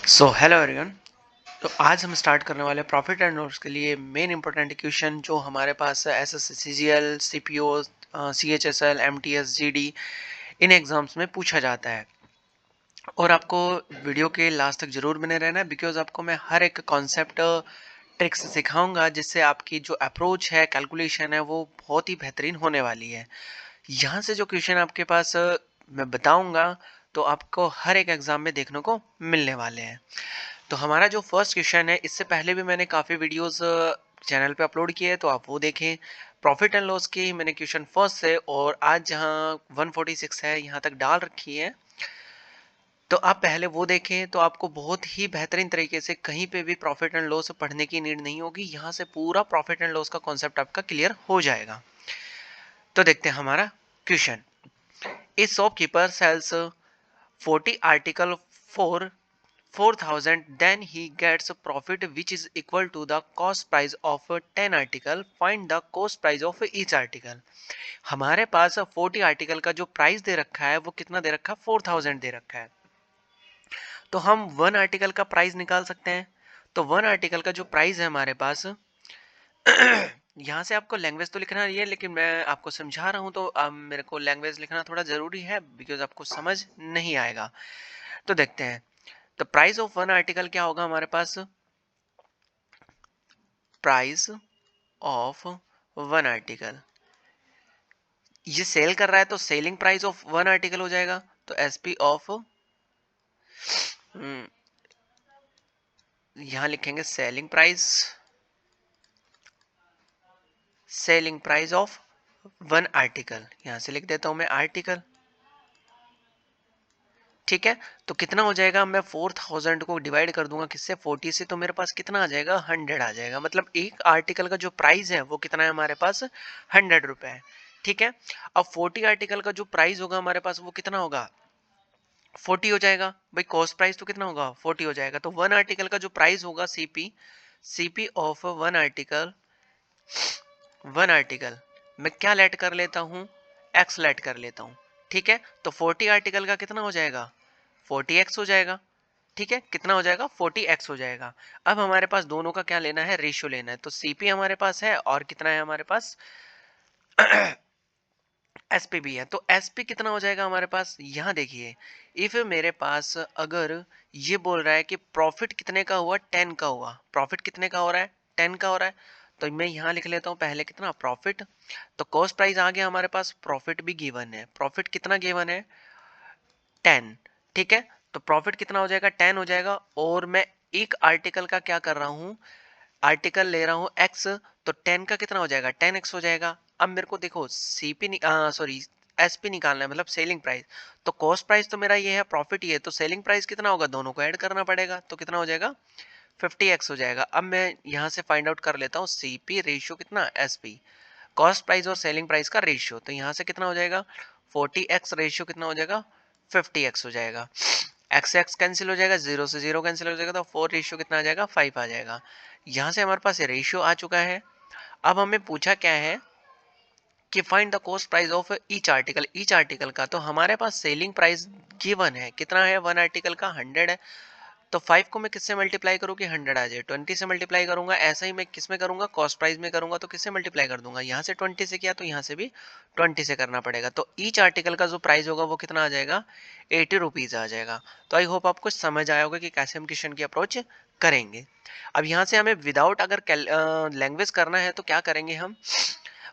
So hello everyone. तो आज हम स्टार्ट करने वाले प्रॉफिट एंड लॉस के लिए मेन इंपॉर्टेंट क्वेश्चन जो हमारे पास है S S C G L C P O C H S L M T S G D इन एग्जाम्स में पूछा जाता है। और आपको वीडियो के लास्ट तक जरूर बने रहना है बिकॉज आपको मैं हर एक कॉन्सेप्ट ट्रिक्स सिखाऊंगा जिससे आपकी जो अप्रोच है कैलकुलेशन है वो बहुत ही बेहतरीन होने वाली है। यहाँ से जो क्वेश्चन आपके पास मैं बताऊंगा तो आपको हर एक एग्जाम में देखने को मिलने वाले हैं। तो हमारा जो फर्स्ट क्वेश्चन है इससे पहले भी मैंने काफ़ी वीडियोस चैनल पे अपलोड किए हैं तो आप वो देखें। प्रॉफिट एंड लॉस की मैंने क्वेश्चन फर्स्ट से और आज जहां 146 है यहाँ तक डाल रखी है तो आप पहले वो देखें तो आपको बहुत ही बेहतरीन तरीके से कहीं पे भी प्रॉफिट एंड लॉस पढ़ने की नीड नहीं होगी। यहाँ से पूरा प्रॉफिट एंड लॉस का कॉन्सेप्ट आपका क्लियर हो जाएगा। तो देखते हैं हमारा question. A shopkeeper sells 40 article for 4,000, then he gets a profit which is equal to the cost price of 10 article. Find the cost price of each article. हमारे पास 40 article का जो प्राइस दे रखा है वो कितना दे रखा है 4,000 दे रखा है। तो हम वन आर्टिकल का प्राइस निकाल सकते हैं। तो वन आर्टिकल का जो प्राइस है हमारे पास यहाँ से आपको लैंग्वेज तो लिखना नहीं है लेकिन मैं आपको समझा रहा हूँ तो मेरे को लैंग्वेज लिखना थोड़ा ज़रूरी है बिकॉज आपको समझ नहीं आएगा। तो देखते हैं। तो प्राइस ऑफ वन आर्टिकल क्या होगा हमारे पास। प्राइस ऑफ वन आर्टिकल ये सेल कर रहा है तो selling price of one article हो जाएगा। तो एसपी ऑफ यहां लिखेंगे selling price of one article. यहां से लिख देता हूं मैं आर्टिकल। ठीक है। तो कितना हो जाएगा मैं 4,000 को डिवाइड कर दूंगा किससे 40 से तो मेरे पास कितना आ जाएगा 100 आ जाएगा। मतलब एक आर्टिकल का जो प्राइस है वो कितना है हमारे पास 100 रुपए है। ठीक है। अब 40 आर्टिकल का जो प्राइस होगा हमारे पास वो कितना होगा 40 हो जाएगा। भाई कॉस्ट प्राइस तो कितना होगा 40 हो जाएगा। तो वन आर्टिकल का जो प्राइस होगा सीपी ऑफ वन आर्टिकल मैं क्या लेट कर लेता हूँ एक्स लेट कर लेता हूँ। ठीक है। तो 40 आर्टिकल का कितना हो जाएगा 40x हो जाएगा। ठीक है। कितना हो जाएगा 40x हो जाएगा। अब हमारे पास दोनों का क्या लेना है रेशियो लेना है। तो सीपी हमारे पास है और कितना है हमारे पास एसपी भी है। तो एसपी कितना हो जाएगा हमारे पास यहाँ देखिए। इफ मेरे पास अगर ये बोल रहा है कि प्रॉफिट कितने का हुआ 10 का हुआ। प्रॉफिट कितने का हो रहा है 10 का हो रहा है। तो मैं यहाँ लिख लेता हूँ पहले कितना प्रॉफिट। तो कॉस्ट प्राइस आ गया हमारे पास। प्रॉफिट भी गिवन है। प्रॉफिट कितना गिवन है 10। ठीक है। तो प्रॉफिट कितना हो जाएगा 10 हो जाएगा। और मैं एक आर्टिकल का क्या कर रहा हूँ आर्टिकल ले रहा हूँ x। तो 10 का कितना हो जाएगा 10x हो जाएगा। अब मेरे को देखो सॉरी एसपी निकालना है मतलब सेलिंग प्राइस। तो कॉस्ट प्राइस तो मेरा ये है प्रॉफिट ये है तो सेलिंग प्राइस कितना होगा दोनों को ऐड करना पड़ेगा। तो कितना हो जाएगा 50x हो जाएगा। अब मैं यहाँ से फाइंड आउट कर लेता हूँ सीपी रेशियो कितना एसपी कॉस्ट प्राइस और सेलिंग प्राइस का रेशियो। तो यहाँ से कितना हो जाएगा 40x रेशियो कितना हो जाएगा 50x हो जाएगा। एक्स एक्स कैंसिल हो जाएगा जीरो से जीरो कैंसिल हो जाएगा। तो 4 रेशियो कितना आ जाएगा 5 आ जाएगा। यहाँ से हमारे पास रेशियो आ चुका है। अब हमें पूछा क्या है कि find the cost price of each article का। तो हमारे पास सेलिंग प्राइस गिवन है कितना है वन आर्टिकल का 100 है। तो 5 को मैं किससे मल्टीप्लाई करूँ कि 100 आ जाए 20 से मल्टीप्लाई करूंगा। ऐसा ही मैं किस में करूंगा कॉस्ट प्राइस में करूंगा तो किससे मल्टीप्लाई कर दूंगा यहाँ से 20 से किया तो यहाँ से भी 20 से करना पड़ेगा। तो ईच आर्टिकल का जो प्राइस होगा वो कितना आ जाएगा 80 रुपीज आ जाएगा। तो आई होप आपको समझ आया होगा कि कैसे हम क्वेश्चन की अप्रोच करेंगे। अब यहाँ से हमें विदाउट अगर लैंग्वेज करना है तो क्या करेंगे हम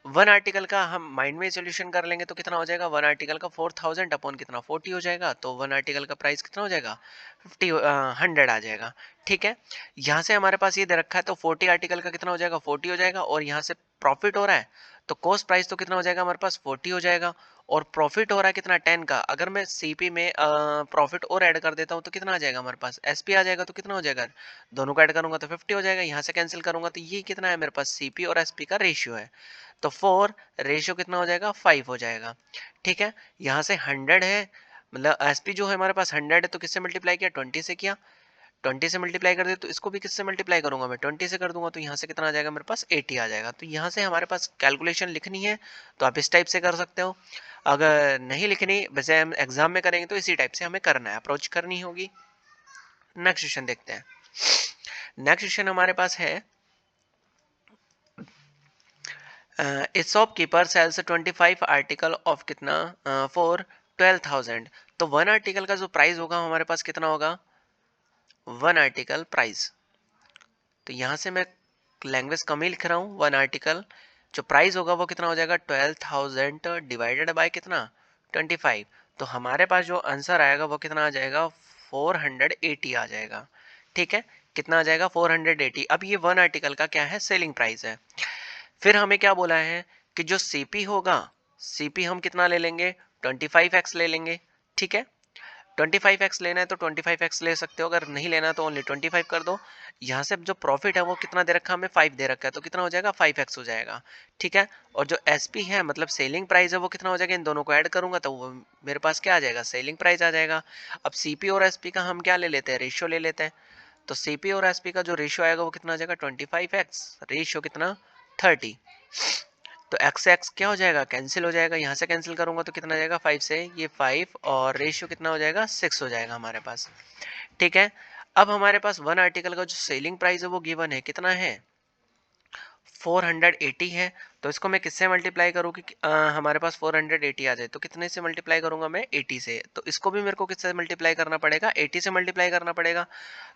वन आर्टिकल का हम माइंड में सोल्यूशन कर लेंगे। तो कितना हो जाएगा वन आर्टिकल का 4,000 अपॉन कितना 40 हो जाएगा। तो वन आर्टिकल का प्राइस कितना हो जाएगा 100 आ जाएगा। ठीक है। यहाँ से हमारे पास ये दे रखा है तो 40 आर्टिकल का कितना हो जाएगा 40 हो जाएगा। और यहाँ से प्रॉफिट हो रहा है तो कॉस्ट प्राइस तो कितना हो जाएगा हमारे पास 40 हो जाएगा। और प्रॉफिट हो रहा है कितना 10 का। अगर मैं सीपी में प्रॉफिट और ऐड कर देता हूँ तो कितना आ जाएगा हमारे पास एसपी आ जाएगा। तो कितना हो जाएगा दोनों का ऐड करूंगा तो 50 हो जाएगा। यहाँ से कैंसिल करूंगा तो ये कितना है मेरे पास सीपी और एसपी का रेशियो है। तो 4 रेशियो कितना हो जाएगा 5 हो जाएगा। ठीक है। यहाँ से 100 है मतलब एसपी जो है हमारे पास 100 है तो किससे मल्टीप्लाई किया 20 से किया। 20 से मल्टीप्लाई कर दे तो इसको भी किससे मल्टीप्लाई करूंगा मैं 20 से कर दूंगा। तो यहाँ से कितना आ जाएगा मेरे पास 80 आ जाएगा। तो यहाँ से हमारे पास कैलकुलेशन लिखनी है तो आप इस टाइप से कर सकते हो। अगर नहीं लिखनी वैसे हम एग्जाम में करेंगे तो इसी टाइप से हमें करना है अप्रोच करनी होगी। नेक्स्ट क्वेश्चन देखते हैं। नेक्स्ट क्वेश्चन हमारे पास है a shopkeeper sells 25 article of कितना फॉर 12,000। तो वन आर्टिकल का जो प्राइस होगा हमारे पास कितना होगा, वन आर्टिकल प्राइस। तो यहाँ से मैं लैंग्वेज कम ही लिख रहा हूँ, वन आर्टिकल जो प्राइस होगा वो कितना हो जाएगा 12,000 डिवाइडेड बाय कितना 25। तो हमारे पास जो आंसर आएगा वो कितना आ जाएगा 480 आ जाएगा। ठीक है, कितना आ जाएगा 480। अब ये वन आर्टिकल का क्या है, सेलिंग प्राइस है। फिर हमें क्या बोला है कि जो सीपी होगा, सीपी हम कितना ले लेंगे 25x ले लेंगे। ठीक है, 25x लेना है तो 25x ले सकते हो, अगर नहीं लेना तो ओनली 25 कर दो। यहाँ से जो प्रॉफिट है वो कितना दे रखा है हमें 5 दे रखा है, तो कितना हो जाएगा 5x हो जाएगा। ठीक है, और जो एसपी है मतलब सेलिंग प्राइस है वो कितना हो जाएगा, इन दोनों को ऐड करूंगा तो वो मेरे पास क्या आ जाएगा, सेलिंग प्राइस आ जाएगा। अब सीपी और एसपी का हम क्या ले लेते हैं, रेशियो ले लेते हैं। तो सीपी और एसपी का जो रेशियो आएगा वो कितना आ जाएगा 25x, रेशियो कितना 30। तो x से x क्या हो जाएगा, कैंसिल हो जाएगा। यहाँ से कैंसिल करूंगा तो कितना जाएगा 5 से ये 5, और रेशियो कितना हो जाएगा 6 हो जाएगा हमारे पास। ठीक है, अब हमारे पास वन आर्टिकल का जो सेलिंग प्राइस है वो गिवन है, कितना है 480 है। तो इसको मैं किससे मल्टीप्लाई करूँ कि हमारे पास 480 आ जाए, तो कितने से मल्टीप्लाई करूंगा मैं 80 से। तो इसको भी मेरे को किससे मल्टीप्लाई करना पड़ेगा, 80 से मल्टीप्लाई करना पड़ेगा।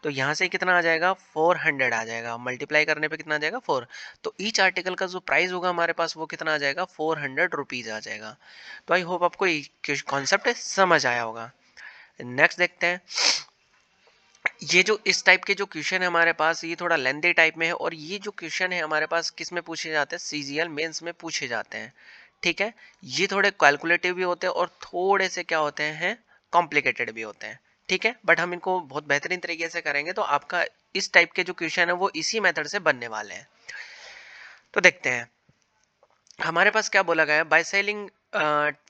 तो यहाँ से कितना आ जाएगा 400 आ जाएगा, मल्टीप्लाई करने पे कितना आ जाएगा 4। तो ईच आर्टिकल का जो प्राइस होगा हमारे पास वो कितना आ जाएगा 400 रुपीज आ जाएगा। तो आई होप आपको कॉन्सेप्ट समझ आया होगा। नेक्स्ट देखते हैं। ये जो इस टाइप के जो क्वेश्चन है हमारे पास, ये थोड़ा लेंथी टाइप में है, और ये जो क्वेश्चन है हमारे पास किस में पूछे जाते हैं, सीजीएल मेंस में पूछे जाते हैं। ठीक है, ये थोड़े कैलकुलेटिव भी होते हैं और थोड़े से क्या होते हैं, कॉम्प्लिकेटेड भी होते हैं। ठीक है, बट हम इनको बहुत बेहतरीन तरीके से करेंगे तो आपका इस टाइप के जो क्वेश्चन है वो इसी मेथड से बनने वाले हैं। तो देखते हैं हमारे पास क्या बोला गया है, by selling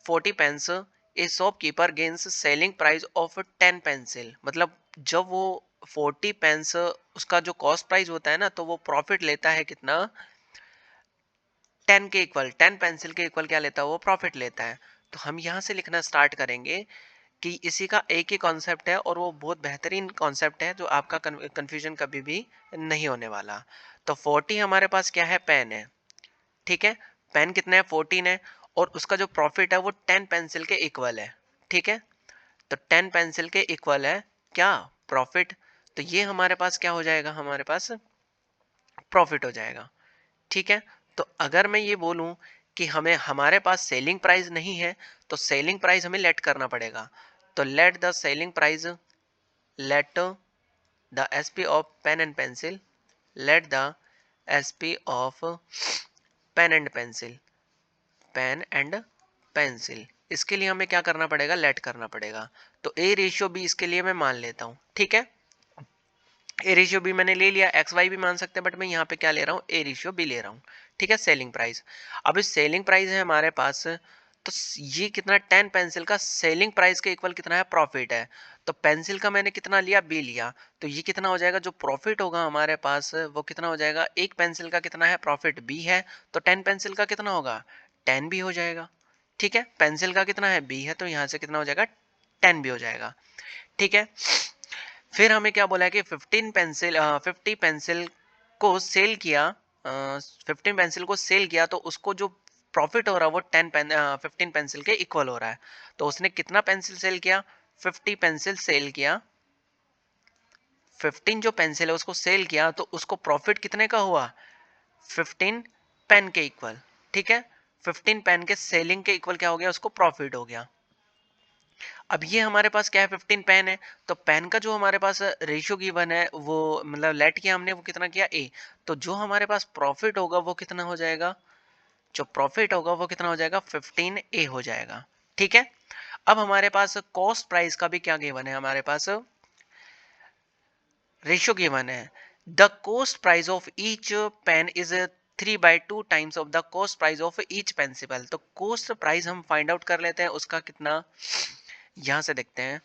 40 pens a shopkeeper gains selling price of 10 pencil. मतलब जब वो 40 पेंस उसका जो कॉस्ट प्राइस होता है ना, तो वो प्रॉफिट लेता है कितना 10 के इक्वल, 10 पेंसिल के इक्वल क्या लेता है वो प्रॉफिट लेता है। तो हम यहाँ से लिखना स्टार्ट करेंगे कि इसी का एक ही कॉन्सेप्ट है और वो बहुत बेहतरीन कॉन्सेप्ट है जो आपका कंफ्यूजन कभी भी नहीं होने वाला। तो 40 हमारे पास क्या है, पेन है। ठीक है, पेन कितना है 14 है, और उसका जो प्रॉफिट है वो 10 पेंसिल के इक्वल है। ठीक है, तो 10 पेंसिल के इक्वल है क्या प्रॉफिट। तो ये हमारे पास क्या हो जाएगा, हमारे पास प्रॉफिट हो जाएगा। ठीक है, तो अगर मैं ये बोलूं कि हमें हमारे पास सेलिंग प्राइस नहीं है तो सेलिंग प्राइस हमें लेट करना पड़ेगा। तो let the selling price, let the SP of pen and pencil, let the SP of pen and pencil, pen and pencil, इसके लिए हमें क्या करना पड़ेगा, लेट करना पड़ेगा। तो ए रेशियो बी इसके लिए मैं मान लेता हूँ। ठीक है, ए रेशियो बी मैंने ले लिया, एक्स वाई भी मान सकते हैं बट मैं यहाँ पे क्या ले रहा हूँ, ए रेशियो बी ले रहा हूँ। ठीक है, सेलिंग प्राइस। अब इस सेलिंग प्राइस है हमारे पास, तो ये कितना 10 पेंसिल का सेलिंग प्राइस के इक्वल कितना है, प्रॉफिट है। तो पेंसिल का मैंने कितना लिया, बी लिया। तो ये कितना हो जाएगा, जो प्रॉफिट होगा हमारे पास वो कितना हो जाएगा, एक पेंसिल का कितना है प्रॉफिट, बी है। तो 10 पेंसिल का कितना होगा, 10 भी हो जाएगा। ठीक है, पेंसिल का कितना है, बी है, तो यहाँ से कितना हो जाएगा 10 भी हो जाएगा। ठीक है, फिर हमें क्या बोला है कि 50 पेंसिल को सेल किया, 15 पेंसिल को सेल किया, तो उसको जो प्रॉफिट हो रहा है वो 15 पेंसिल के इक्वल हो रहा है। तो उसने कितना पेंसिल सेल किया, 50 पेंसिल सेल किया, 15 जो पेंसिल है उसको सेल किया, तो उसको प्रॉफिट कितने का हुआ, 15 पेन के इक्वल। ठीक है, 15 पेन के सेलिंग के इक्वल क्या हो गया, उसको प्रॉफिट हो गया। अब ये हमारे पास क्या है, 15 पेन है। तो पेन का जो हमारे पास रेशियो गिवन है वो मतलब लेट किया हमने, वो कितना किया, ए। तो जो हमारे पास प्रॉफिट होगा वो कितना हो जाएगा, जो प्रॉफिट होगा वो कितना हो जाएगा 15 ए हो जाएगा। ठीक है, अब हमारे पास कॉस्ट प्राइस का भी क्या गिवन है, हमारे पास रेशियो गिवन है। The cost price of each pen is 3/2 times of the cost price of each pencil. तो कॉस्ट प्राइस हम फाइंड आउट कर लेते हैं उसका कितना, यहां से देखते हैं।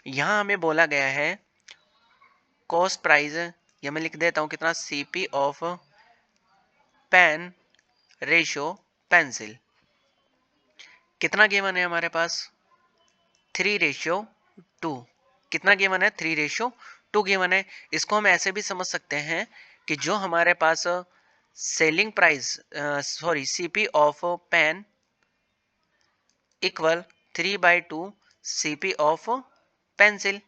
यहाँ हमें बोला गया है कॉस्ट प्राइस, ये मैं लिख देता हूँ कितना, CP of pen ratio pencil कितना गिवन है हमारे पास, 3/2। कितना गिवन है, 3/2। टू गिवन है। इसको हम ऐसे भी समझ सकते हैं कि जो हमारे पास selling price sorry CP of pen equal 3/2 CP of pencil,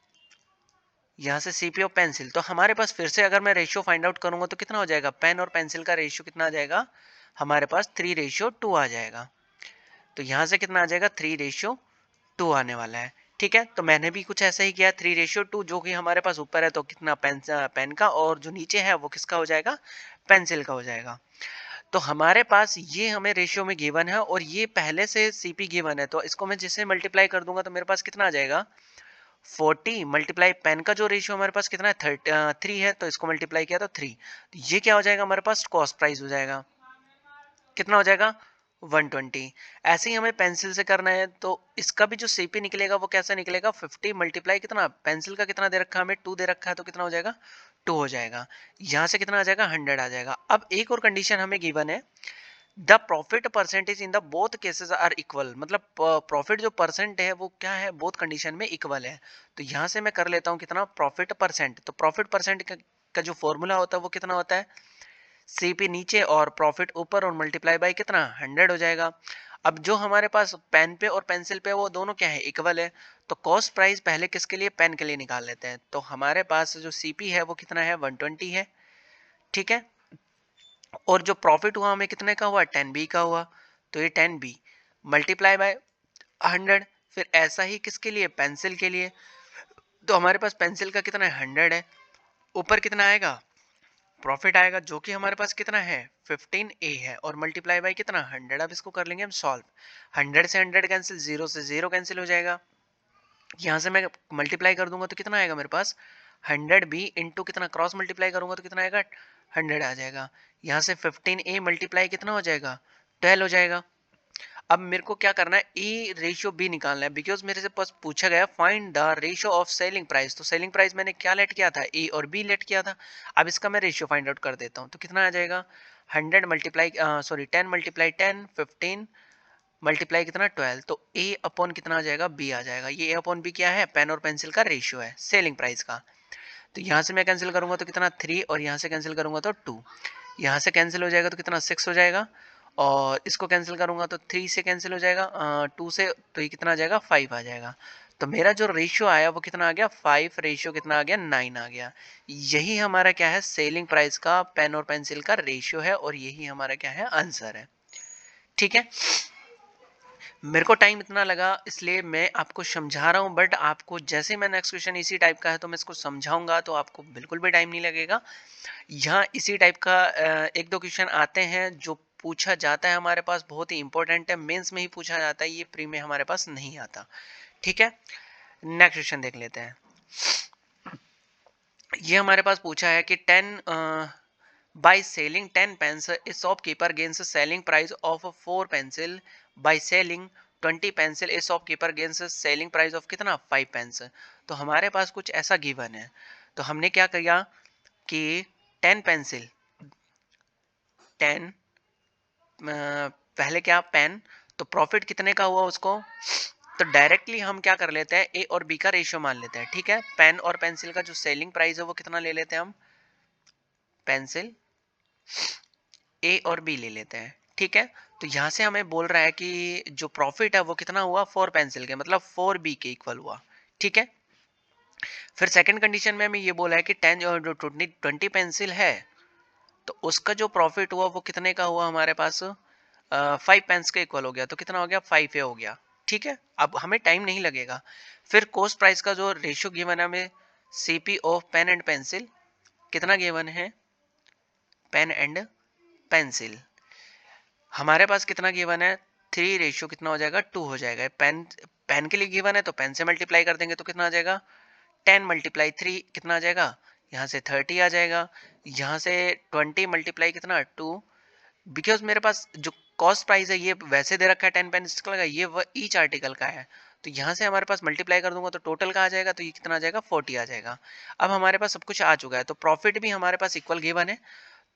यहाँ से सीपी ऑफ पेंसिल। तो हमारे पास फिर से अगर मैं रेशियो फाइंड आउट करूंगा तो कितना हो जाएगा, पेन और पेंसिल का रेशियो कितना आ जाएगा हमारे पास 3:2 आ जाएगा। तो यहाँ से कितना आ जाएगा 3:2 आने वाला है। ठीक है, तो मैंने भी कुछ ऐसा ही किया 3:2, जो कि हमारे पास ऊपर है तो कितना पेन का, और जो नीचे है वो किसका हो जाएगा, पेंसिल का हो जाएगा। तो हमारे पास ये हमें रेशियो में गिवन है और ये पहले से सीपी गिवन है, तो इसको मैं जिससे मल्टीप्लाई कर दूंगा तो मेरे पास कितना आ जाएगा 40 मल्टीप्लाई पेन का जो रेशियो हमारे पास कितना है 3 है, तो इसको मल्टीप्लाई किया तो 3, तो ये क्या हो जाएगा हमारे पास कॉस्ट प्राइस हो जाएगा, कितना हो जाएगा 120। ऐसे ही हमें पेंसिल से करना है, तो इसका भी जो सीपी निकलेगा वो कैसा निकलेगा 50 मल्टीप्लाई कितना, पेंसिल का कितना दे रखा है हमें 2 दे रखा है, तो कितना हो जाएगा 2 हो जाएगा। यहाँ से कितना आ जाएगा 100 आ जाएगा। अब एक और कंडीशन हमें गिवन है, the profit percentage in the both cases are equal, मतलब प्रॉफिट जो परसेंट है वो क्या है बोथ कंडीशन में इक्वल है। तो यहाँ से मैं कर लेता हूँ कितना प्रॉफिट परसेंट, तो प्रॉफिट परसेंट का जो फॉर्मूला होता है वो कितना होता है, सीपी नीचे और प्रॉफिट ऊपर और मल्टीप्लाई बाय कितना 100 हो जाएगा। अब जो हमारे पास पेन पे और पेंसिल पे वो दोनों क्या है इक्वल है, तो कॉस्ट प्राइस पहले किसके लिए, पेन के लिए निकाल लेते हैं। तो हमारे पास जो सीपी है वो कितना है 120 है, ठीक है, और जो प्रॉफिट हुआ हमें कितने का हुआ 10B का हुआ, तो ये 10B मल्टीप्लाई बाय 100। फिर ऐसा ही किसके लिए, पेंसिल के लिए, तो हमारे पास पेंसिल का कितना है 100 है, ऊपर कितना आएगा प्रॉफिट आएगा जो कि हमारे पास कितना है 15A है, और मल्टीप्लाई बाय कितना 100। अब इसको कर लेंगे हम सॉल्व, 100 से 100 कैंसिल, 0 से 0 कैंसिल हो जाएगा। यहाँ से मैं मल्टीप्लाई कर दूंगा तो कितना आएगा मेरे पास 100B इंटू कितना, क्रॉस मल्टीप्लाई करूंगा तो कितना आएगा 100 आ जाएगा। यहाँ से 15A मल्टीप्लाई कितना हो जाएगा 12 हो जाएगा। अब मेरे को क्या करना है, ए रेशियो बी निकालना है, बिकॉज मेरे से पास पूछा गया find the ratio of selling price, तो सेलिंग प्राइस मैंने क्या लेट किया था, ए और बी लेट किया था। अब इसका मैं रेशियो फाइंड आउट कर देता हूँ, तो कितना आ जाएगा 100 मल्टीप्लाई सॉरी 10 मल्टीप्लाई 10 15 मल्टीप्लाई कितना 12, तो ए अपॉन कितना आ जाएगा बी आ जाएगा। ये ए अपॉन बी क्या है, पेन और पेंसिल का रेशियो है सेलिंग प्राइस का। तो यहाँ से मैं कैंसिल करूंगा तो कितना 3, और यहाँ से कैंसिल करूंगा तो 2, यहाँ से कैंसिल हो जाएगा तो कितना 6 हो जाएगा, और इसको कैंसिल करूंगा तो 3 से कैंसिल हो जाएगा 2 से, तो ये कितना आ जाएगा 5 आ जाएगा। तो मेरा जो रेशियो आया वो कितना आ गया 5, रेशियो कितना आ गया 9 आ गया। यही हमारा क्या है सेलिंग प्राइस का पेन और पेंसिल का रेशियो है, और यही हमारा क्या है आंसर है। ठीक है, मेरे को टाइम इतना लगा इसलिए मैं आपको समझा रहा हूँ, बट आपको जैसे मैं नेक्स्ट क्वेश्चन इसी टाइप का है तो मैं इसको समझाऊंगा तो आपको बिल्कुल भी टाइम नहीं लगेगा। यहाँ इसी टाइप का एक दो क्वेश्चन आते हैं जो पूछा जाता है हमारे पास, बहुत ही इंपॉर्टेंट है, मेंस में ही पूछा जाता है, ये प्री में हमारे पास नहीं आता। ठीक है, नेक्स्ट क्वेश्चन देख लेते हैं। ये हमारे पास पूछा है कि 10 by selling 10 pens a shopkeeper gains a selling price of 4 pencil, by selling 20 pencil a shopkeeper gains a selling price of कितना 5 pens। तो हमारे पास कुछ ऐसा गिवन है, तो हमने क्या किया कि 10 पेंसिल 10 पहले क्या पेन, तो प्रॉफिट कितने का हुआ उसको, तो डायरेक्टली हम क्या कर लेते हैं ए और बी का रेशियो मान लेते हैं। ठीक है, पेन और पेंसिल का जो सेलिंग प्राइस है वो कितना ले लेते हैं हम, पेंसिल ए और बी ले लेते हैं। ठीक है, तो यहाँ से हमें बोल रहा है कि जो प्रॉफिट है वो कितना हुआ 4 पेंसिल के, मतलब 4B के इक्वल हुआ। ठीक है, फिर सेकंड कंडीशन में हमें ये बोला है कि 10 जो 20 पेंसिल है तो उसका जो प्रॉफिट हुआ वो कितने का हुआ हमारे पास 5 पेंस के इक्वल हो गया, तो कितना हो गया 5A हो गया। ठीक है, अब हमें टाइम नहीं लगेगा। फिर कॉस्ट प्राइस का जो रेशियो गिवन है हमें CP of pen and pencil कितना गिवन है, पेन एंड पेंसिल हमारे पास कितना गिवन है 3 रेशियो कितना हो जाएगा 2 हो जाएगा। पेन पेन के लिए गिवन है तो पेन से मल्टीप्लाई कर देंगे तो कितना आ जाएगा 10 मल्टीप्लाई 3 कितना आ जाएगा, यहाँ से 30 आ जाएगा, यहाँ से 20 मल्टीप्लाई कितना 2, बिकॉज मेरे पास जो कॉस्ट प्राइस है ये वैसे दे रखा है 10 पेंसिल का, ये ईच आर्टिकल का है, तो यहाँ से हमारे पास मल्टीप्लाई कर दूंगा तो टोटल का आ जाएगा, तो ये कितना आ जाएगा 40 आ जाएगा। अब हमारे पास सब कुछ आ चुका है, तो प्रॉफिट भी हमारे पास इक्वल गिवन है,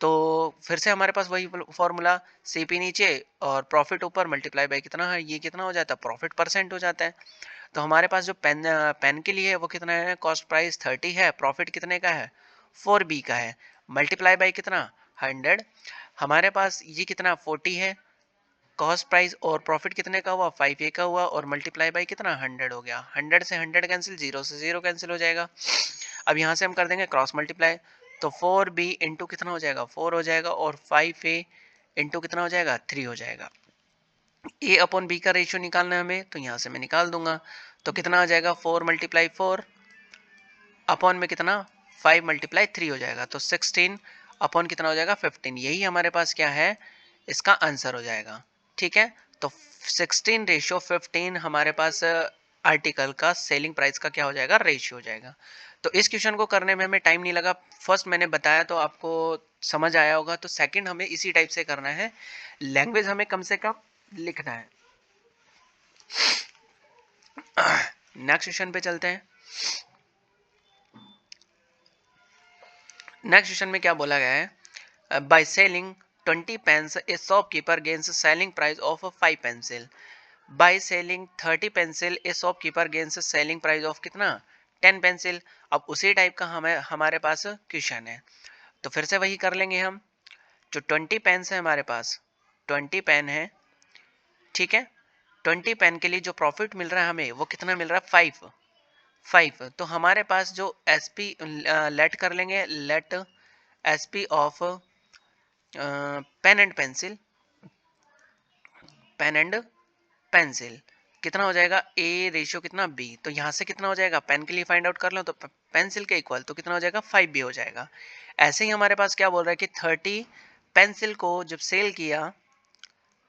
तो फिर से हमारे पास वही फॉर्मूला सीपी नीचे और प्रॉफिट ऊपर मल्टीप्लाई बाय कितना है, ये कितना हो जाता है प्रॉफिट परसेंट हो जाता है। तो हमारे पास जो पेन पेन के लिए है वो कितना है, कॉस्ट प्राइस 30 है, प्रॉफिट कितने का है 4B का है, मल्टीप्लाई बाय कितना 100। हमारे पास ये कितना 40 है, कॉस्ट प्राइस और प्रॉफिट कितने का हुआ 5A का हुआ, और मल्टीप्लाई बाय कितना 100 हो गया। 100 से 100 कैंसिल, 0 से 0 कैंसिल हो जाएगा। अब यहाँ से हम कर देंगे क्रॉस मल्टीप्लाई, तो 4B इंटू कितना हो जाएगा 4 हो जाएगा, और 5A इंटू कितना हो जाएगा 3 हो जाएगा। A अपॉन B का रेशियो निकालना है हमें, तो यहाँ से मैं निकाल दूंगा, तो कितना आ जाएगा 4 मल्टीप्लाई 4 अपॉन में कितना 5 मल्टीप्लाई 3 हो जाएगा, तो 16 अपॉन कितना हो जाएगा 15। यही हमारे पास क्या है, इसका आंसर हो जाएगा। ठीक है, तो 16 रेशियो 15 हमारे पास आर्टिकल का सेलिंग प्राइस का क्या हो जाएगा, रेशियो हो जाएगा। तो इस क्वेश्चन को करने में हमें टाइम नहीं लगा। फर्स्ट मैंने बताया तो आपको समझ आया होगा, तो सेकंड हमें इसी टाइप से करना है, लैंग्वेज हमें कम से कम लिखना है। नेक्स्ट क्वेश्चन पे चलते हैं। नेक्स्ट क्वेश्चन में क्या बोला गया है, by selling 20 pens a shopkeeper gains selling price of 5 pencil. By selling 30 pencil a shopkeeper gains selling price of कितना 10 पेंसिल। अब उसी टाइप का हमारे पास क्वेश्चन है, तो फिर से वही कर लेंगे हम। जो 20 पेन्स है हमारे पास, 20 पेन है, ठीक है, 20 पेन के लिए जो प्रॉफिट मिल रहा है हमें वो कितना मिल रहा है 5। तो हमारे पास जो SP लेट कर लेंगे, let SP of pen and pencil, pen and pencil कितना हो जाएगा A रेशियो कितना B। तो यहाँ से कितना हो जाएगा, पेन के लिए फाइंड आउट कर लो तो पेंसिल के इक्वल, तो कितना हो जाएगा 5B हो जाएगा। ऐसे ही हमारे पास क्या बोल रहा है कि 30 पेंसिल को जब सेल किया,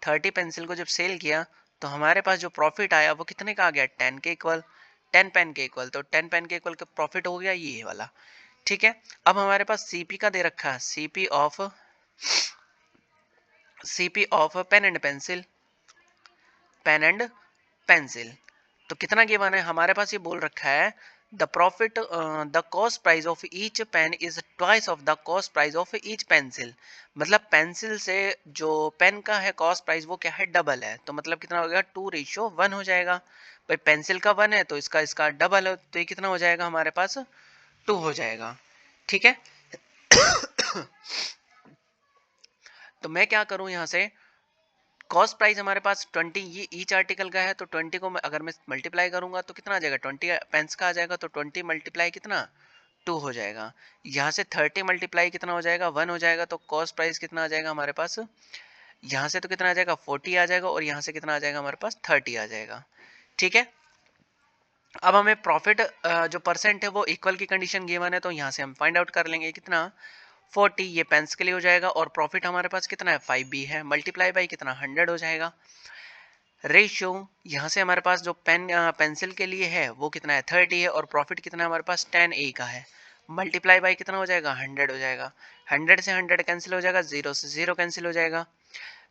30 पेंसिल को जब सेल किया तो हमारे पास जो प्रॉफिट आया वो कितने का आ गया 10 के इक्वल, 10 पेन के इक्वल। तो 10 पेन के इक्वल का प्रॉफिट हो गया ये वाला। ठीक है, अब हमारे पास CP का दे रखा है, CP of pen and pencil, pen and pencil. तो कितना गिवन है हमारे पास, ये बोल रखा है the profit the cost price of each pen is twice of the cost price of each pencil. मतलब पेंसिल से जो पेन का है कॉस्ट प्राइस वो क्या है डबल है, तो मतलब कितना हो गया 2:1 हो जाएगा। भाई पेंसिल का 1 है तो इसका डबल है, तो ये कितना हो जाएगा हमारे पास 2 हो जाएगा। ठीक है, तो मैं क्या करूं यहाँ से, कॉस्ट प्राइस हमारे पास 20 ये ईच आर्टिकल का है, तो 20 को मैं अगर मैं मल्टीप्लाई करूंगा तो कितना आ जाएगा 20 पेंस का आ जाएगा, तो 20 मल्टीप्लाई कितना 2 हो जाएगा। यहाँ से 30 मल्टीप्लाई कितना हो जाएगा 1 हो जाएगा, तो कॉस्ट प्राइस कितना आ जाएगा हमारे पास, यहाँ से तो कितना आ जाएगा 40 आ जाएगा, और यहाँ से कितना आ जाएगा हमारे पास 30 आ जाएगा। ठीक है, अब हमें प्रॉफिट जो परसेंट है वो इक्वल की कंडीशन गिवन है, तो यहाँ से हम फाइंड आउट कर लेंगे कितना 40 ये पेंस के लिए हो जाएगा, और प्रॉफिट हमारे पास कितना है 5B है, मल्टीप्लाई बाई कितना 100 हो जाएगा। रेशियो यहाँ से हमारे पास जो पेंसिल के लिए है वो कितना है 30 है, और प्रॉफिट कितना है हमारे पास 10A का है, मल्टीप्लाई बाई कितना हो जाएगा 100 हो जाएगा। 100 से 100 कैंसिल हो जाएगा, 0 से 0 कैंसिल हो जाएगा,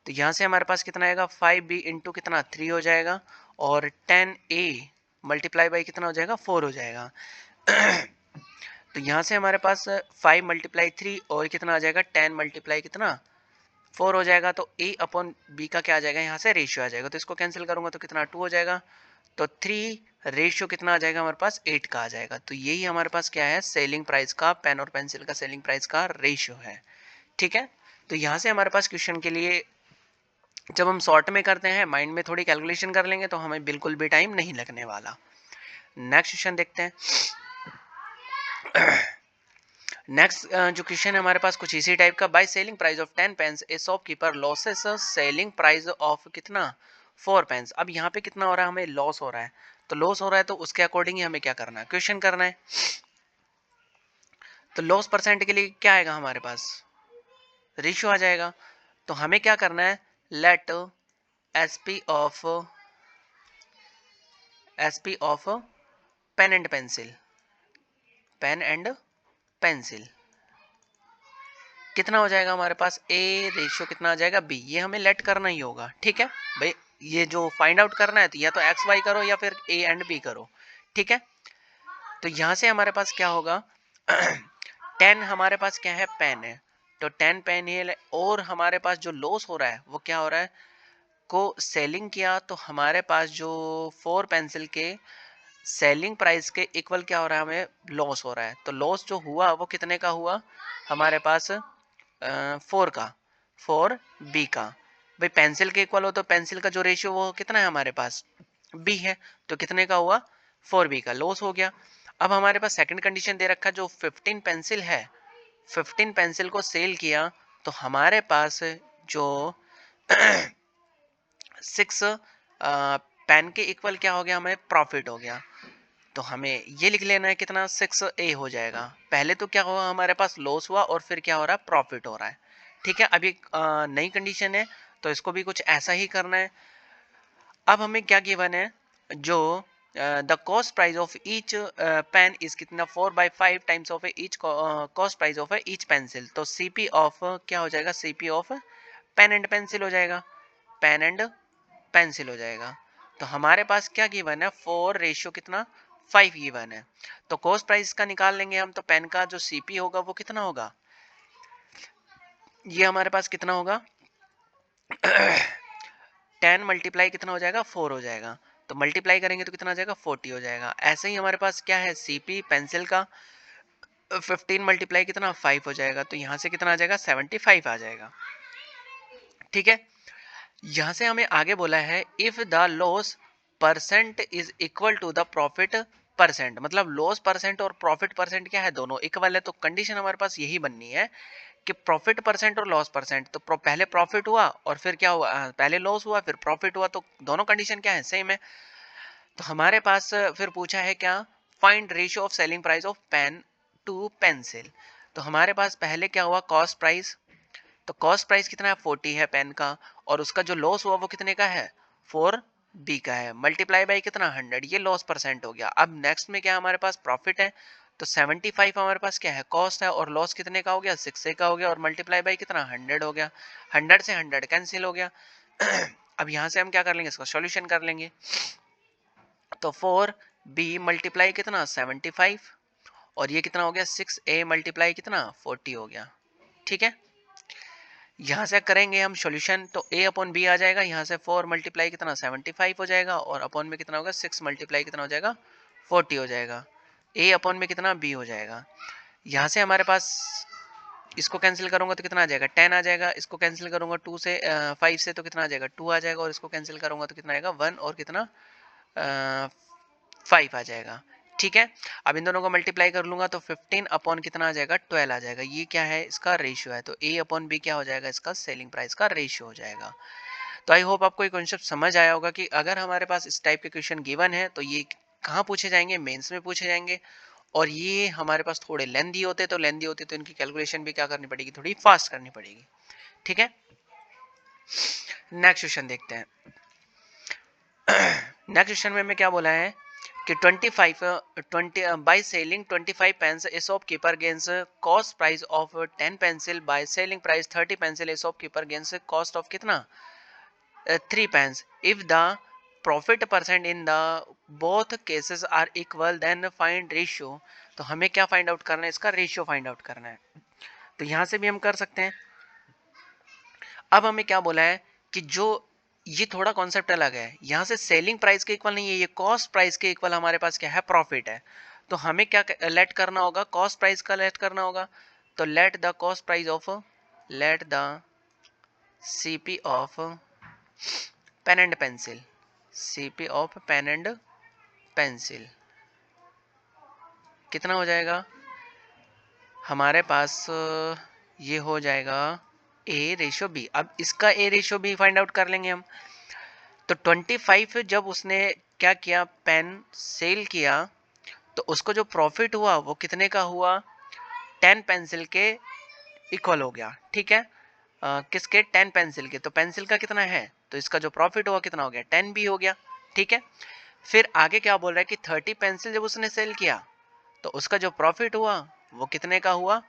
तो यहाँ से हमारे पास कितना आएगा 5B इंटू कितना 3 हो जाएगा, और 10A मल्टीप्लाई बाई कितना हो जाएगा 4 हो जाएगा। तो यहाँ से हमारे पास 5 मल्टीप्लाई 3 और कितना आ जाएगा 10 मल्टीप्लाई कितना 4 हो जाएगा, तो A अपॉन B का क्या आ जाएगा यहाँ से रेशियो आ जाएगा, तो इसको कैंसिल करूंगा तो कितना 2 हो जाएगा, तो 3 रेशियो कितना आ जाएगा हमारे पास 8 का आ जाएगा। तो यही हमारे पास क्या है सेलिंग प्राइस का, पेन और पेंसिल का सेलिंग प्राइस का रेशियो है। ठीक है, तो यहाँ से हमारे पास क्वेश्चन के लिए जब हम शॉर्ट में करते हैं माइंड में थोड़ी कैलकुलेशन कर लेंगे तो हमें बिल्कुल भी टाइम नहीं लगने वाला। नेक्स्ट क्वेश्चन देखते हैं। नेक्स्ट जो क्वेश्चन है हमारे पास कुछ इसी टाइप का, by selling price of 10 pens a shopkeeper losses selling price of कितना 4 पेंस। अब यहाँ पे कितना हो रहा है, हमें लॉस हो रहा है, तो लॉस हो रहा है तो उसके अकॉर्डिंग ही हमें क्या करना है, क्वेश्चन करना है। तो लॉस परसेंट के लिए क्या आएगा हमारे पास रेशियो आ जाएगा, तो हमें क्या करना है, let SP of pen and pencil, pen and pencil कितना हो जाएगा हमारे पास A रेशियो कितना आ जाएगा B, ये हमें लेट करना ही होगा। ठीक है भाई, ये जो फाइंड आउट करना है तो या तो XY करो या फिर A एंड B करो। ठीक है, तो यहाँ से हमारे पास क्या होगा 10 हमारे पास क्या है पेन है, तो 10 पेन है, और हमारे पास जो लॉस हो रहा है वो क्या हो रहा है को सेलिंग किया तो हमारे पास जो 4 पेंसिल के सेलिंग प्राइस के इक्वल क्या हो रहा है, हमें लॉस हो रहा है। तो लॉस जो हुआ वो कितने का हुआ हमारे पास 4 का, 4B का। भाई पेंसिल के इक्वल हो तो पेंसिल का जो रेशियो वो कितना है हमारे पास, B है, तो कितने का हुआ 4B का, लॉस हो गया। अब हमारे पास सेकंड कंडीशन दे रखा है, जो 15 पेंसिल है, 15 पेंसिल को सेल किया तो हमारे पास जो 6 पेन के इक्वल क्या हो गया, हमें प्रॉफिट हो गया। तो हमें ये लिख लेना है कितना, 6A हो जाएगा। पहले तो क्या हुआ हमारे पास लॉस हुआ और फिर क्या हो रहा है, प्रॉफिट हो रहा है। ठीक है, अभी नई कंडीशन है तो इसको भी कुछ ऐसा ही करना है। अब हमें क्या गिवन है, जो the cost price of each pen is कितना 4/5 times of each cost price of each pencil. तो सीपी ऑफ क्या हो जाएगा, CP of pen and pencil हो जाएगा, पेन एंड पेंसिल हो जाएगा। तो हमारे पास क्या गिवन है, 4 रेशियो कितना 5 गिवन है। तो कॉस्ट प्राइस का निकाल लेंगे हम, तो पेन का जो सीपी होगा वो कितना होगा, ये हमारे पास कितना होगा 10 मल्टीप्लाई कितना हो जाएगा 4 हो जाएगा। तो मल्टीप्लाई करेंगे तो कितना आ जाएगा 40 हो जाएगा। ऐसे ही हमारे पास क्या है, सीपी पेंसिल का 15 मल्टीप्लाई कितना 5 हो जाएगा। तो यहाँ से कितना आ जाएगा 75 आ जाएगा। ठीक है, यहाँ से हमें आगे बोला है if the loss percent is equal to the profit percent, मतलब लॉस परसेंट और प्रॉफिट परसेंट क्या है, दोनों इक्वल है। तो कंडीशन हमारे पास यही बननी है कि प्रॉफिट परसेंट और लॉस परसेंट। तो पहले प्रॉफिट हुआ और फिर क्या हुआ, पहले लॉस हुआ फिर प्रॉफिट हुआ, तो दोनों कंडीशन क्या है, सेम है। तो हमारे पास फिर पूछा है क्या, find ratio of selling price of pen to pencil. तो हमारे पास पहले क्या हुआ, कॉस्ट प्राइस। तो कॉस्ट प्राइस कितना है 40 है पेन का, और उसका जो लॉस हुआ वो कितने का है 4B का है, मल्टीप्लाई बाई कितना 100, ये लॉस परसेंट हो गया। अब नेक्स्ट में क्या हमारे पास प्रॉफिट है, तो 75 हमारे पास क्या है कॉस्ट है, और लॉस कितने का हो गया 6A का हो गया, और मल्टीप्लाई बाई कितना 100 हो गया, 100 से 100 कैंसिल हो गया। अब यहाँ से हम क्या कर लेंगे, इसका सॉल्यूशन कर लेंगे। तो 4B मल्टीप्लाई कितना 75, और ये कितना हो गया 6A मल्टीप्लाई कितना 40 हो गया। ठीक है, यहाँ से करेंगे हम सॉल्यूशन तो a अपॉन बी आ जाएगा, यहाँ से 4 मल्टीप्लाई कितना 75 हो जाएगा, और अपॉन में कितना होगा 6 मल्टीप्लाई कितना हो जाएगा 40 हो जाएगा, a अपॉन में कितना b हो जाएगा। यहाँ से हमारे पास इसको कैंसिल करूंगा तो कितना आ जाएगा 10 आ जाएगा, इसको कैंसिल करूंगा 2 से 5 से तो कितना आ जाएगा 2 आ जाएगा, और इसको कैंसिल करूंगा तो कितना आएगा 1 और कितना 5 आ जाएगा। ठीक है, अब इन दोनों को मल्टीप्लाई कर लूंगा तो 15 अपॉन कितना आ जाएगा 12 आ जाएगा। ये क्या है, इसका रेशियो है। तो a अपॉन बी क्या हो जाएगा, इसका सेलिंग प्राइस का रेशियो हो जाएगा। तो आई होप आपको ये कॉन्सेप्ट समझ आया होगा कि अगर हमारे पास इस टाइप के क्वेश्चन गिवन है तो ये कहाँ पूछे जाएंगे, मेंस में पूछे जाएंगे। और ये हमारे पास थोड़े लेंदी होते तो इनकी कैलकुलेशन भी क्या करनी पड़ेगी, थोड़ी फास्ट करनी पड़ेगी। ठीक है, नेक्स्ट क्वेश्चन देखते हैं। नेक्स्ट क्वेश्चन में हमें क्या बोला है कि 20 by selling 25 pens a shopkeeper gains cost price of 10 pencil, by selling price 30 pencil a shopkeeper gains cost of कितना 3 pens। if the profit percent in the both cases are equal then find ratio। तो हमें क्या find out करना है, इसका ratio find out करना है। तो यहां से भी हम कर सकते हैं। अब हमें क्या बोला है कि जो ये थोड़ा कॉन्सेप्ट अलग है, यहाँ से सेलिंग प्राइस के इक्वल नहीं है, ये कॉस्ट प्राइस के इक्वल हमारे पास क्या है प्रॉफिट है। तो हमें क्या लेट करना होगा, कॉस्ट प्राइस का लेट करना होगा। तो let the cost price of, let the CP of pen and pencil, CP of pen and pencil कितना हो जाएगा हमारे पास, ये हो जाएगा ए रेशो बी। अब इसका A ratio B find out कर लेंगे हम। तो 25 जब उसने क्या किया, पेन सेल किया, तो उसको जो प्रॉफिट हुआ वो कितने का हुआ 10 पेंसिल के इक्वल हो गया। ठीक है, किसके 10 पेंसिल के, तो पेंसिल का कितना है, तो इसका जो प्रॉफिट हुआ कितना हो गया 10 भी हो गया। ठीक है, फिर आगे क्या बोल रहा है कि 30 पेंसिल जब उसने सेल किया तो उसका जो प्रॉफिट हुआ वो कितने का हुआ,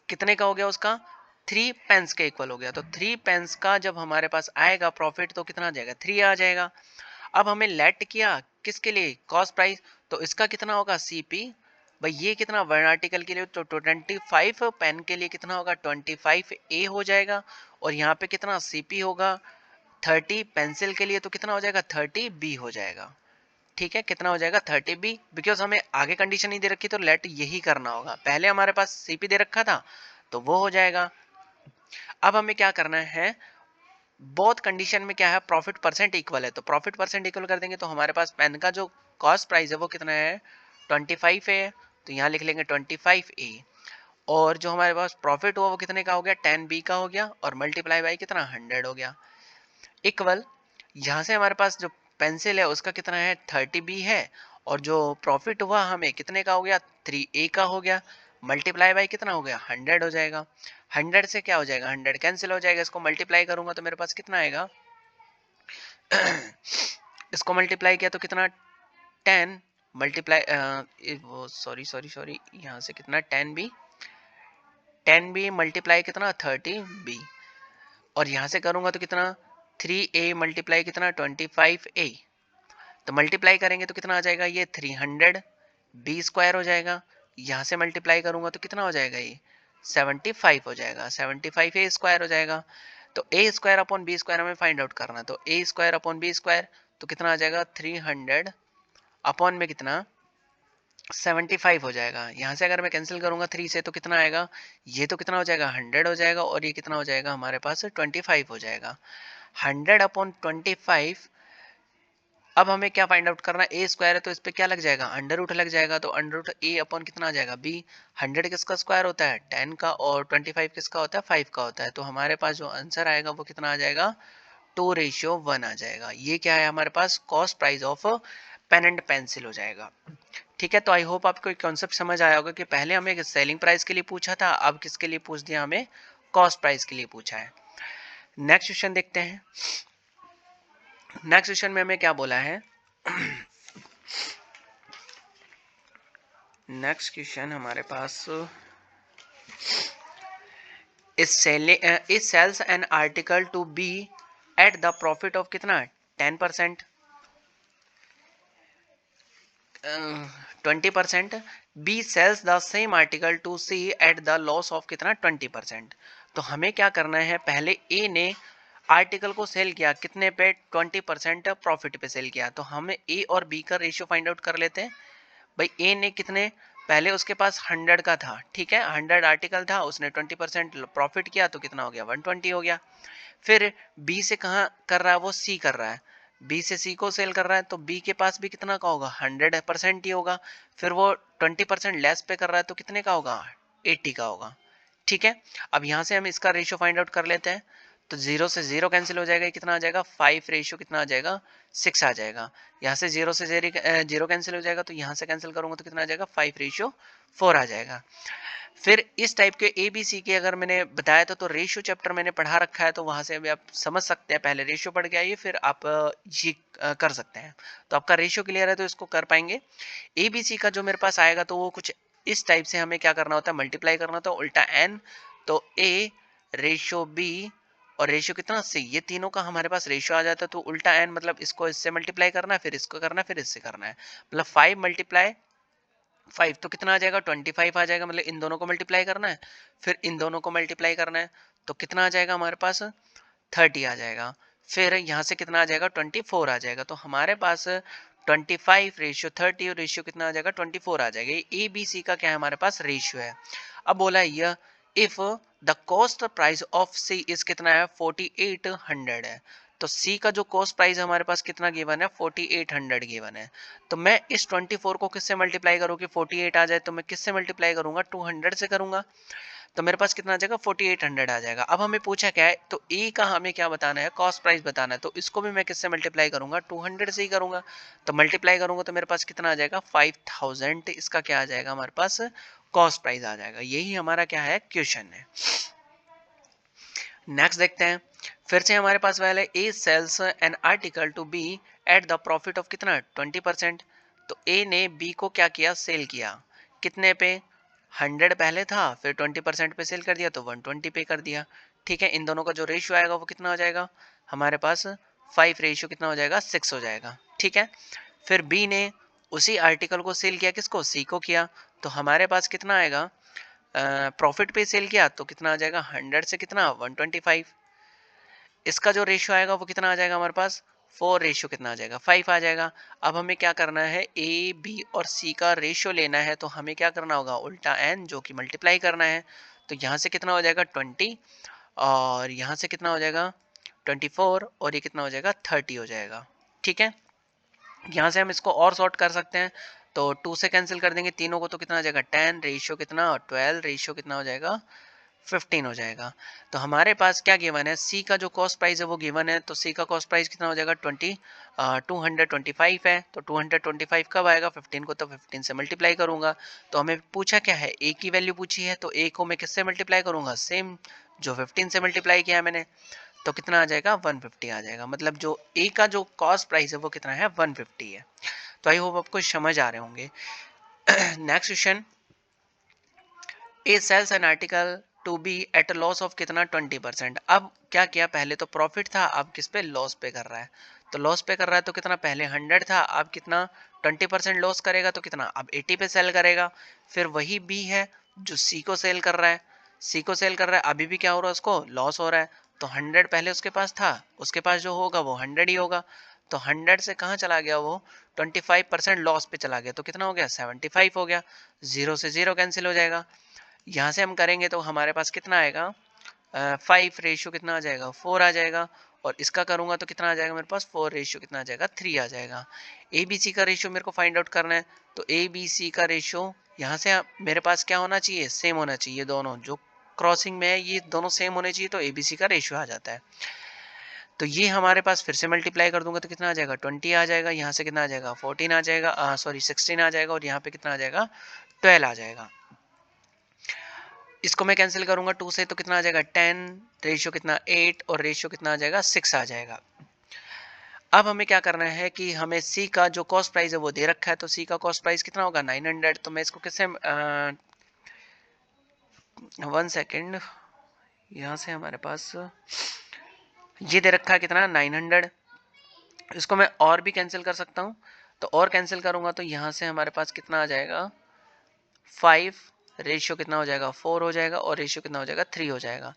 कितने का हो गया उसका 3 पेंस के इक्वल हो गया। तो 3 पेंस का जब हमारे पास आएगा प्रॉफिट तो कितना आ जाएगा 3 आ जाएगा। अब हमें लेट किया किसके लिए, कॉस्ट प्राइस, तो इसका कितना होगा सीपी भाई ये कितना 1 आर्टिकल के लिए तो 25 पेन के लिए कितना होगा 25A हो जाएगा, और यहाँ पे कितना CP होगा 30, पेंसिल के लिए तो कितना हो जाएगा 30B हो जाएगा। ठीक है, कितना हो जाएगा 30B, बिकॉज हमें आगे कंडीशन नहीं दे रखी तो लेट यही करना होगा। पहले हमारे पास CP दे रखा था तो वो हो जाएगा। अब हमें क्या करना है, बोथ कंडीशन में क्या है, प्रॉफिट परसेंट इक्वल है, तो प्रॉफिट परसेंट इक्वल कर देंगे तो हमारे पास पेन का जो कॉस्ट प्राइस है वो कितना है 25 है, तो यहाँ लिख लेंगे 25A, और जो हमारे पास प्रॉफिट हुआ वो कितने का हो गया 10B का हो गया, और मल्टीप्लाई बाई कितना 100 हो गया, इक्वल यहाँ से हमारे पास जो पेंसिल है उसका कितना है 30B है, और जो प्रॉफिट हुआ हमें कितने का हो गया 3A का हो गया, मल्टीप्लाई बाई कितना हो गया 100 हो जाएगा। 100 से क्या हो जाएगा 100 कैंसिल हो जाएगा, इसको मल्टीप्लाई करूंगा तो मेरे पास कितना आएगा इसको मल्टीप्लाई किया तो कितना 10 मल्टीप्लाई वो सॉरी सॉरी सॉरी यहाँ से कितना 10B मल्टीप्लाई कितना 30B, और यहाँ से करूंगा तो कितना 3A मल्टीप्लाई कितना 25A, तो मल्टीप्लाई करेंगे तो कितना आ जाएगा ये 300B स्क्वायर हो जाएगा, यहाँ से मल्टीप्लाई करूंगा तो कितना हो जाएगा ये 75 हो जाएगा, 75A स्क्वायर हो जाएगा। तो A square upon B square हमें फाइंड आउट करना है, तो A square upon B square तो कितना आ जाएगा 300 अपॉन में कितना 75 हो जाएगा। यहाँ से अगर मैं कैंसिल करूंगा 3 से तो कितना आएगा, ये तो कितना हो जाएगा 100 हो जाएगा, और ये कितना हो जाएगा हमारे पास 25 हो जाएगा, 100 अपॉन 25। अब हमें क्या फाइंड आउट करना है, ए स्क्वायर है तो इस पे क्या लग जाएगा अंडर रूट लग जाएगा, तो अंडर रूट ए अपॉन कितना आ जाएगा बी। 100 किसका स्क्वायर होता है 10 का, और 25 किसका होता है 5 का होता है, तो हमारे पास जो आंसर आएगा वो कितना आ जाएगा 2:1 आ जाएगा। ये क्या है हमारे पास cost price of pen and pencil हो जाएगा। ठीक है, तो आई होप आपको एक कॉन्सेप्ट समझ आया होगा कि पहले हमें सेलिंग प्राइस के लिए पूछा था, अब किसके लिए पूछ दिया हमें कॉस्ट प्राइस के लिए पूछा है। नेक्स्ट क्वेश्चन देखते हैं। नेक्स्ट क्वेश्चन में हमें क्या बोला है, नेक्स्ट क्वेश्चन हमारे पास is sells an article to B at the profit of कितना 10%, 20%, B sells the same article to C at the loss of कितना 20%। तो हमें क्या करना है, पहले ए ने आर्टिकल को सेल किया कितने पे 20% प्रॉफिट पे सेल किया, तो हमें ए और बी का रेशियो फाइंड आउट कर लेते हैं। भाई ए ने कितने, पहले उसके पास 100 का था, ठीक है 100 आर्टिकल था, उसने 20% प्रॉफिट किया तो कितना हो गया 120 हो गया। फिर बी से कहाँ कर रहा है, वो सी कर रहा है, बी से सी को सेल कर रहा है, तो बी के पास भी कितना का होगा 100% ही होगा। फिर वो 20% लेस पे कर रहा है तो कितने का होगा 80 का होगा। ठीक है, अब यहाँ से हम इसका रेशियो फाइंड आउट कर लेते हैं, तो 0 से 0 कैंसिल हो जाएगा, कितना आ जाएगा 5 रेशियो कितना आ जाएगा 6 आ जाएगा। यहाँ से 0 से 0 कैंसिल हो जाएगा, तो यहाँ से कैंसिल करूंगा तो कितना आ जाएगा 5:4 आ जाएगा। फिर इस टाइप के ए बी सी के अगर मैंने बताया था तो रेशियो चैप्टर मैंने पढ़ा रखा है, तो वहां से अभी आप समझ सकते हैं, पहले रेशियो पढ़ के आइए फिर आप ये कर सकते हैं। तो आपका रेशियो क्लियर है तो इसको कर पाएंगे। ए बी सी का जो मेरे पास आएगा तो वो कुछ इस टाइप से हमें क्या करना होता है, मल्टीप्लाई करना होता है उल्टा एन, तो ए रेशियो बी और रेशियो कितना सी, ये तीनों का हमारे पास रेशियो आ जाता है, तो उल्टा एन मतलब इसको इससे मल्टीप्लाई करना है, फिर इसको करना है, फिर इससे करना है, मतलब 5 मल्टीप्लाई 5 तो कितना आ जाएगा 25 आ जाएगा, मतलब इन दोनों को मल्टीप्लाई करना है, फिर इन दोनों को मल्टीप्लाई करना है, तो कितना आ जाएगा हमारे पास 30 आ जाएगा। फिर यहाँ से कितना आ जाएगा 24 आ जाएगा, तो हमारे पास 25 रेशियो 30 और रेशियो कितना आ जाएगा 24 आ जाएगा। ए बी सी का क्या है हमारे पास रेशियो है। अब बोला यह if the cost price of C is कितना है 4800 है, तो सी का जो कॉस्ट प्राइस हमारे पास कितना गिवन है 4800 गिवन है। तो मैं इस 24 को किससे मल्टीप्लाई करूँ कि 48 आ जाए, तो मैं किससे मल्टीप्लाई करूंगा 200 से करूंगा, तो मेरे पास कितना आ जाएगा 4800 आ जाएगा। अब हमें पूछा क्या है, तो ए का हमें क्या बताना है कॉस्ट प्राइस बताना है, तो इसको भी मैं किससे मल्टीप्लाई करूंगा 200 से ही करूंगा, तो मल्टीप्लाई करूंगा तो मेरे पास कितना आ जाएगा 5000, इसका क्या आ जाएगा हमारे पास कॉस्ट प्राइस आ जाएगा। यही हमारा क्या है क्वेश्चन है। नेक्स्ट देखते हैं, फिर से हमारे पास वाला है A sells an article to B at the profit of कितना 20%, तो ए ने बी को क्या किया सेल किया कितने पे 100 पहले था, फिर 20% पे सेल कर दिया तो 120 पे कर दिया। ठीक है, इन दोनों का जो रेशियो आएगा वो कितना हो जाएगा हमारे पास 5 रेशियो कितना हो जाएगा 6 हो जाएगा। ठीक है, फिर बी ने उसी आर्टिकल को सेल किया किसको, सी को किया, तो हमारे पास कितना आएगा, प्रॉफिट पे सेल किया तो कितना आ जाएगा, 100 से कितना 125। इसका जो रेशियो आएगा वो कितना आ जाएगा हमारे पास, 4 रेशियो कितना आ जाएगा, 5 आ जाएगा। अब हमें क्या करना है, ए बी और सी का रेशियो लेना है, तो हमें क्या करना होगा, उल्टा एन जो कि मल्टीप्लाई करना है। तो यहाँ से कितना हो जाएगा 20, और यहाँ से कितना हो जाएगा 24, और ये कितना हो जाएगा 30 हो जाएगा। ठीक है, यहाँ से हम इसको और सॉर्ट कर सकते हैं, तो 2 से कैंसिल कर देंगे तीनों को, तो कितना आ जाएगा 10 रेशियो कितना, और 12 रेशियो कितना हो जाएगा 15 हो जाएगा। तो हमारे पास क्या गिवन है, सी का जो कॉस्ट प्राइस है वो गिवन है, तो सी का कॉस्ट प्राइस कितना हो जाएगा 225 है। तो 225 कब आएगा, 15 को तो 15 से मल्टीप्लाई करूंगा। तो हमें पूछा क्या है, ए की वैल्यू पूछी है, तो ए को मैं किससे मल्टीप्लाई करूंगा, सेम जो 15 से मल्टीप्लाई किया है मैंने, तो कितना आ जाएगा 150 आ जाएगा। मतलब जो ए का जो कॉस्ट प्राइस है वो कितना है 150 है। तो आई होप आपको समझ आ रहे होंगे। Next question, a sells an article to B at a loss of कितना 20%। अब क्या किया, पहले तो प्रॉफिट था, अब किस पे लॉस पे कर रहा है, तो लॉस पे कर रहा है तो कितना, पहले 100 था, अब कितना 20% लॉस करेगा, तो कितना अब 80 पे सेल करेगा। फिर वही बी है जो सी को सेल कर रहा है, सी को सेल कर रहा है, अभी भी क्या हो रहा है, उसको लॉस हो रहा है। तो 100 पहले उसके पास था, उसके पास जो होगा वो 100 ही होगा। तो 100 से कहाँ चला गया वो, 25% लॉस पे चला गया, तो कितना हो गया 75 हो गया। जीरो से जीरो कैंसिल हो जाएगा। यहाँ से हम करेंगे तो हमारे पास कितना आएगा, 5 रेशियो कितना आ जाएगा 4 आ जाएगा। और इसका करूंगा तो कितना आ जाएगा मेरे पास, 4 रेशियो कितना आ जाएगा 3 आ जाएगा। ए बी सी का रेशियो मेरे को फाइंड आउट करना है, तो ए बी सी का रेशियो यहाँ से मेरे पास क्या होना चाहिए, सेम होना चाहिए, दोनों जो क्रॉसिंग में है ये दोनों सेम होने चाहिए, तो ए बी सी का रेशियो आ जाता है। तो ये हमारे पास फिर से मल्टीप्लाई कर दूंगा तो कितना आ जाएगा 20 आ जाएगा, यहाँ से कितना आ जाएगा 14 आ जाएगा, सॉरी 16 आ जाएगा, और यहाँ पे कितना आ जाएगा 12 आ जाएगा। इसको मैं कैंसिल करूंगा 2 से तो कितना आ जाएगा 10, रेशियो कितना 8, और रेशियो कितना आ जाएगा 6 आ जाएगा। अब हमें क्या करना है कि हमें सी का जो कॉस्ट प्राइस है वो दे रखा है, तो सी का कॉस्ट प्राइस कितना होगा 900। तो मैं इसको किससे 1 सेकेंड, यहाँ से हमारे पास ये दे रखा है कितना 900, इसको मैं और भी कैंसिल कर सकता हूँ। तो और कैंसिल करूंगा तो यहाँ से हमारे पास कितना आ जाएगा 5, रेशियो कितना हो जाएगा 4 हो जाएगा, और रेशियो कितना हो जाएगा 3 हो जाएगा।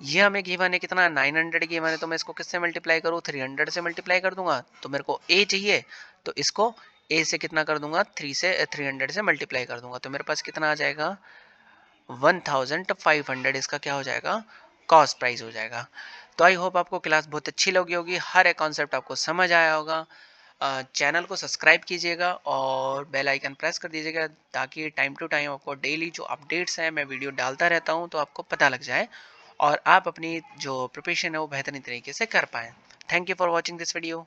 ये हमें गिवन है कितना 900 गिवन है, तो मैं इसको किससे मल्टीप्लाई करूँ 300 से मल्टीप्लाई कर दूंगा। तो मेरे को ए चाहिए, तो इसको ए से कितना कर दूंगा 300 से मल्टीप्लाई कर दूंगा, तो मेरे पास कितना आ जाएगा 1500 इसका क्या हो जाएगा कॉस्ट प्राइस हो जाएगा। तो आई होप आपको क्लास बहुत अच्छी लगी होगी, हर एक कॉन्सेप्ट आपको समझ आया होगा। चैनल को सब्सक्राइब कीजिएगा और बेल आइकन प्रेस कर दीजिएगा, ताकि टाइम टू टाइम आपको डेली जो अपडेट्स हैं मैं वीडियो डालता रहता हूं तो आपको पता लग जाए, और आप अपनी जो प्रिपरेशन है वो बेहतरीन तरीके से कर पाएँ। Thank you for watching this video.